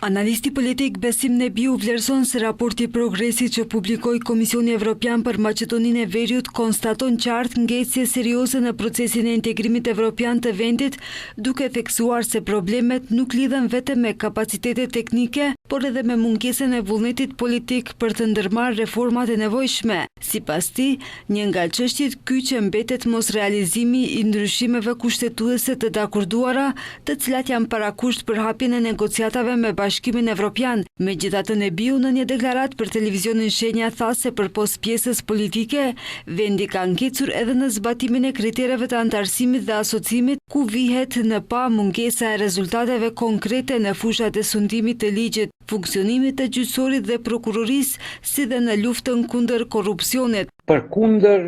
Analisti politik Besim Nebiu vlerëson se raporti progresit që publikoi Komisioni Evropian për Maqedoninë e Veriut konstaton qartë ngecje serioze në procesin e integrimit evropian të vendit, duke theksuar se problemet nuk lidhen vetëm me kapacitete teknike, por edhe me mungesën e vullnetit politik për të ndërmarrë reformat e nevojshme. Sipas tij, një nga çështjet kyçe mbetet mos realizimi i ndryshimeve kushtetuese të dakorduara, të cilat janë parakusht për hapjen e negociatave me Bashkimin Evropian. Megjithatë, Nebiu në një deklaratë për televizionin Shenja tha se përpos pjesës politike, vendi ka ngecur edhe në zbatimin e kritereve të antarësimit dhe asocimit, ku vihet në pa mungesa e rezultateve konkrete në fushat e sundimit të ligjit, funksionimit të gjyqësorit dhe prokurorisë, si dhe në luftën kundër korrupsionit. Përkundër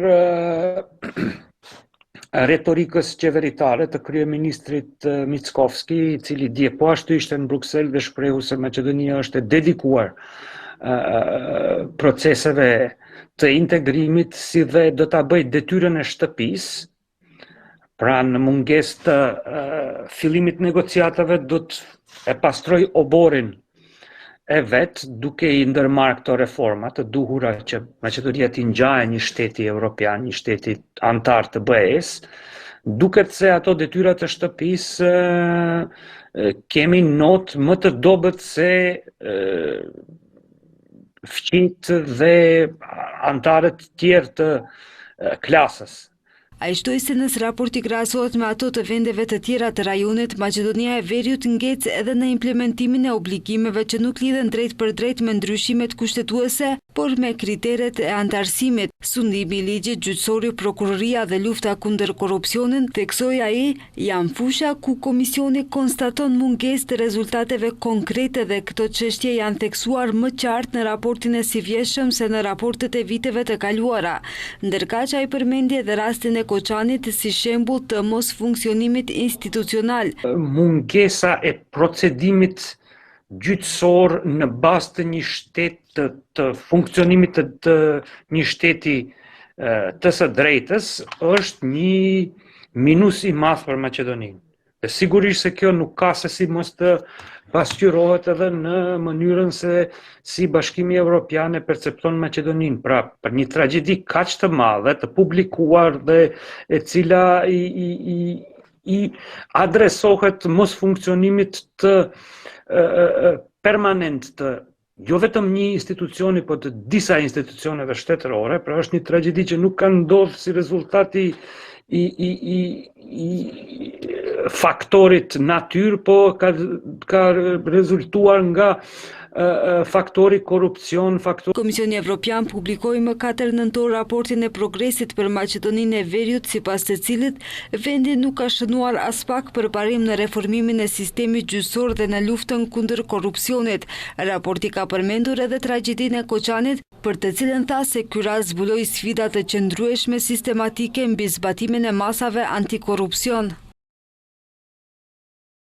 retorikës qeveritare të kryeministrit Mickovski, i cili dje po ashtu ishte në Bruksel dhe shprehu se Maqedonia është e dedikuar proceseve të integrimit, si dhe do ta bëjë detyrën e shtëpisë. Pra në mungesë të fillimit negociatave do të e pastroj oborin e vet, duke i ndërmarrë këto reforma të duhura që Maqedonia t'i ngjajë një shteti evropian, një shteti antar të BE-s, duket se ato detyra të shtëpisë kemi notë më të dobët se fqinjtë dhe antarët tjerë të klasës. Ai shtoi se nëse raporti krahasohet me ato të vendeve të tjera të rajonit, Maqedonia e Veriut ngec edhe në implementimin e obligimeve që nuk lidhen drejt për drejt me ndryshimet kushtetuese, por me kriteret e antarësimit. Sundimi i ligjit, gjyqësori, prokuroria dhe lufta kundër korrupsionit, theksoi ai, janë fusha ku komisioni konstaton mungesë të rezultateve konkrete dhe këto çështje janë theksuar më qartë në raportin e sivjeshëm se në raportet e viteve të kaluara. Ndërkaq ai përmendi edhe rastin e Koçanit si shembull të mos funksionimit institucional. Mungesa e procedimit gjyqësor në bazë të një shteti të funksionimit të një shteti të së drejtës është një minus i madh për Maqedoninë. Dhe sigurisht se kjo nuk ka se si mos të pasqyrohet edhe në mënyrën se si Bashkimi Evropian e percepton Maqedoninë. Pra, për një tragjedi kaq të madhe, të publikuar dhe e cila i adresohet mos funksionimit të permanent të jo vetëm një institucioni, por të disa institucioneve shtetërore, pra është një tragjedi që nuk ka ndodhur si rezultati i faktorit natyrë, po ka rezultuar nga faktori korrupsion, Komisioni Evropian publikoi më 4 nëntor raportin e progresit për Maqedoninë e Veriut, sipas të cilit vendi nuk ka shënuar as pak përparim në reformimin e sistemit gjyqësor dhe në luftën kundër korrupsionit. Raporti ka përmendur edhe tragjedinë e Koçanit, për të cilën tha se ky rast zbuloi sfida të qëndrueshme sistematike mbi zbatimin e masave antikorrupsion.